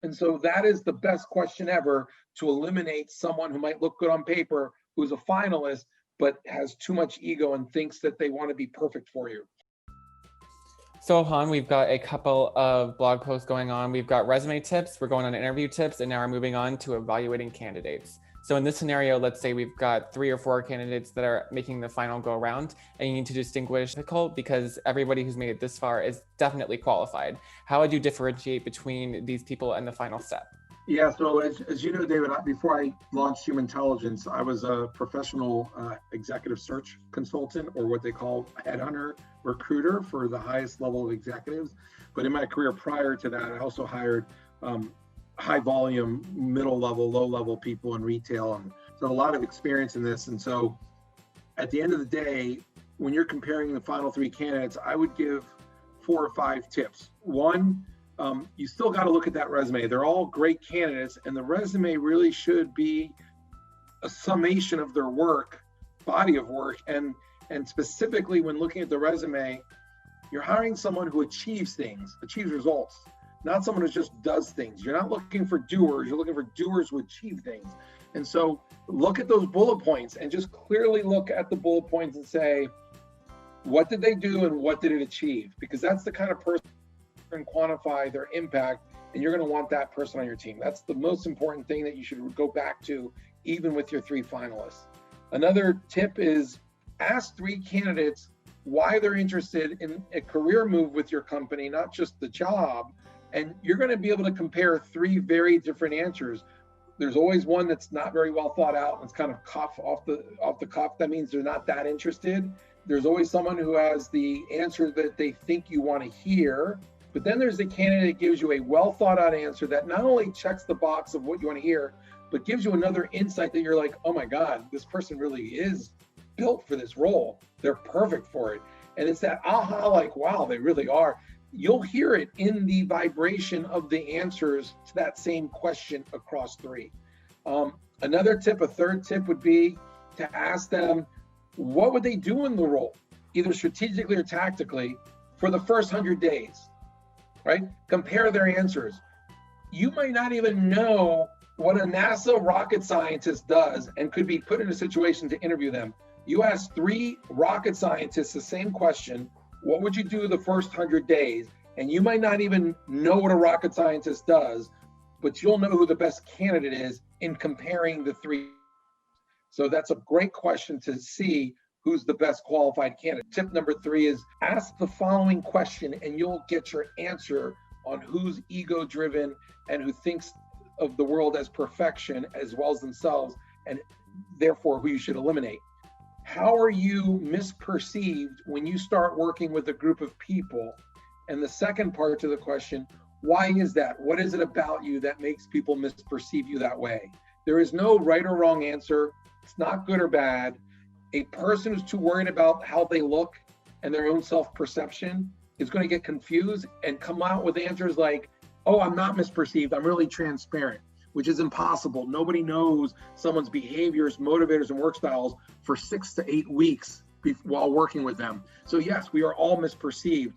And so that is the best question ever to eliminate someone who might look good on paper, who's a finalist, but has too much ego and thinks that they want to be perfect for you. So Han, we've got a couple of blog posts going on. We've got resume tips, we're going on interview tips, and now we're moving on to evaluating candidates. So in this scenario, let's say we've got 3 or 4 candidates that are making the final go around, and you need to distinguish because everybody who's made it this far is definitely qualified. How would you differentiate between these people and the final step? Yeah, so as you know, David, before I launched Humantelligence, I was a professional executive search consultant, or what they call headhunter recruiter for the highest level of executives. But in my career prior to that, I also hired high volume, middle level, low level people in retail, and so a lot of experience in this. And so at the end of the day, when you're comparing the final 3 candidates, I would give 4 or 5 tips. One, you still got to look at that resume. They're all great candidates, and the resume really should be a summation of their work, body of work. And specifically when looking at the resume, you're hiring someone who achieves things, achieves results, not someone who just does things. You're not looking for doers, you're looking for doers who achieve things. And so look at those bullet points and just clearly look at the bullet points and say, what did they do and what did it achieve? Because that's the kind of person and quantify their impact, and you're going to want that person on your team. That's the most important thing that you should go back to, even with your 3 finalists. Another tip is ask 3 candidates why they're interested in a career move with your company, not just the job, and you're going to be able to compare 3 very different answers. There's always one that's not very well thought out and it's kind of off the cuff. That means they're not that interested. There's always someone who has the answer that they think you want to hear. But then there's the candidate that gives you a well thought out answer that not only checks the box of what you want to hear, but gives you another insight that you're like, oh my God, this person really is built for this role. They're perfect for it. And it's that aha, like, wow, they really are. You'll hear it in the vibration of the answers to that same question across 3. Another tip, a third tip would be to ask them, what would they do in the role, either strategically or tactically, for the first 100 days? Right? Compare their answers. You might not even know what a NASA rocket scientist does and could be put in a situation to interview them. You ask 3 rocket scientists the same question, what would you do the first 100 days? And you might not even know what a rocket scientist does, but you'll know who the best candidate is in comparing the 3. So that's a great question to see who's the best qualified candidate. Tip number 3 is ask the following question and you'll get your answer on who's ego driven and who thinks of the world as perfection as well as themselves, and therefore who you should eliminate. How are you misperceived when you start working with a group of people? And the second part to the question, why is that? What is it about you that makes people misperceive you that way? There is no right or wrong answer. It's not good or bad. A person who's too worried about how they look and their own self-perception is going to get confused and come out with answers like, oh, I'm not misperceived, I'm really transparent, which is impossible. Nobody knows someone's behaviors, motivators, and work styles for 6 to 8 weeks while working with them. So yes, we are all misperceived.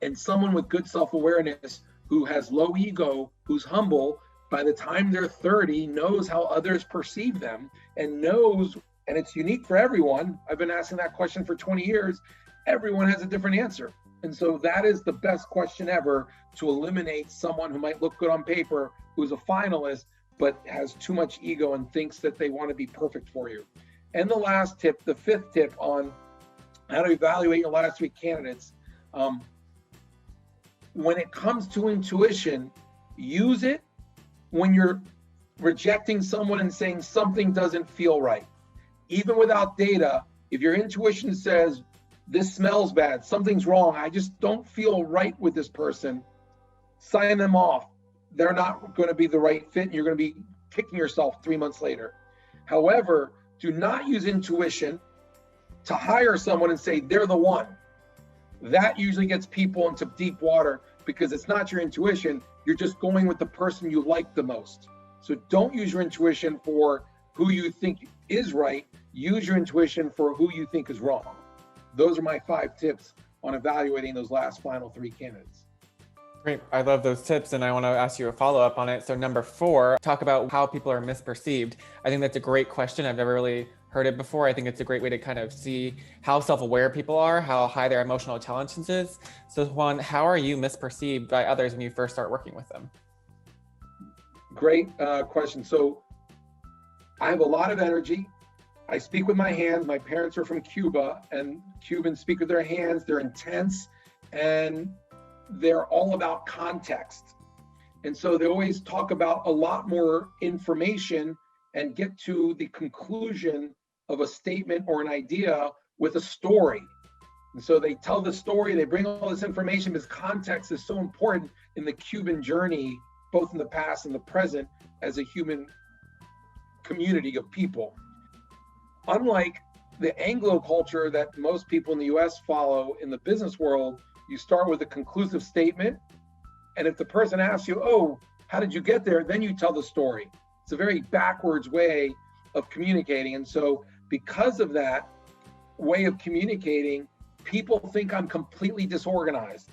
And someone with good self-awareness who has low ego, who's humble, by the time they're 30, knows how others perceive them and knows, and it's unique for everyone. I've been asking that question for 20 years. Everyone has a different answer. And so that is the best question ever to eliminate someone who might look good on paper, who's a finalist, but has too much ego and thinks that they want to be perfect for you. And the last tip, the 5th tip on how to evaluate your last 3 candidates. When it comes to intuition, use it when you're rejecting someone and saying something doesn't feel right. Even without data, if your intuition says, this smells bad, something's wrong, I just don't feel right with this person, sign them off. They're not going to be the right fit, and you're going to be kicking yourself 3 months later. However, do not use intuition to hire someone and say they're the one. That usually gets people into deep water because it's not your intuition. You're just going with the person you like the most. So don't use your intuition for who you think is right. Use your intuition for who you think is wrong. Those are my 5 tips on evaluating those last final 3 candidates. Great. I love those tips, and I want to ask you a follow-up on it. So number 4, talk about how people are misperceived. I think that's a great question. I've never really heard it before. I think it's a great way to kind of see how self-aware people are, how high their emotional intelligence is. So Juan, how are you misperceived by others when you first start working with them? Great question. So I have a lot of energy. I speak with my hands. My parents are from Cuba, and Cubans speak with their hands. They're intense, and they're all about context. And so they always talk about a lot more information and get to the conclusion of a statement or an idea with a story. And so they tell the story, they bring all this information because context is so important in the Cuban journey, both in the past and the present, as a human community of people. Unlike the Anglo culture that most people in the US follow in the business world, you start with a conclusive statement. And if the person asks you, oh, how did you get there? Then you tell the story. It's a very backwards way of communicating. And so because of that way of communicating, people think I'm completely disorganized.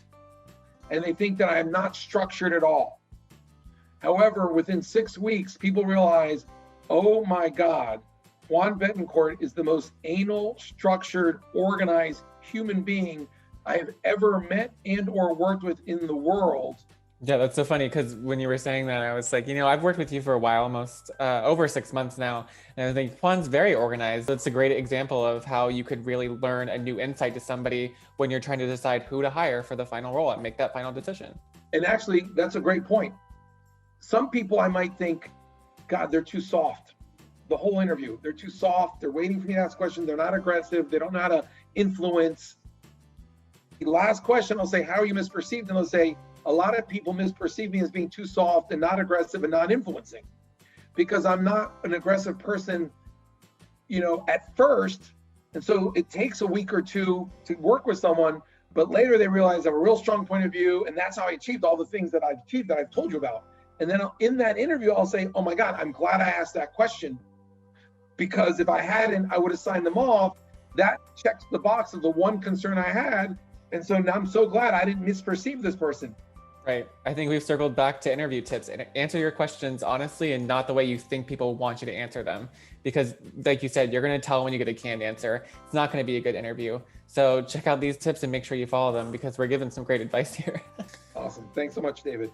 And they think that I am not structured at all. However, within 6 weeks, people realize, oh my God, Juan Betancourt is the most anal, structured, organized human being I have ever met and or worked with in the world. Yeah, that's so funny because when you were saying that, I was like, I've worked with you for a while, almost over 6 months now. And I think Juan's very organized. It's a great example of how you could really learn a new insight to somebody when you're trying to decide who to hire for the final role and make that final decision. And actually, that's a great point. Some people I might think, God, they're too soft. The whole interview, they're too soft. They're waiting for me to ask questions. They're not aggressive. They don't know how to influence. The last question, I'll say, how are you misperceived? And they'll say, a lot of people misperceive me as being too soft and not aggressive and not influencing because I'm not an aggressive person, at first. And so it takes a week or two to work with someone, but later they realize I have a real strong point of view. And that's how I achieved all the things that I've achieved that I've told you about. And then in that interview, I'll say, oh my God, I'm glad I asked that question because if I hadn't, I would have signed them off. That checks the box of the one concern I had. And so now I'm so glad I didn't misperceive this person. Right. I think we've circled back to interview tips and answer your questions honestly and not the way you think people want you to answer them. Because like you said, you're going to tell when you get a canned answer. It's not going to be a good interview. So check out these tips and make sure you follow them because we're giving some great advice here. Awesome. Thanks so much, David.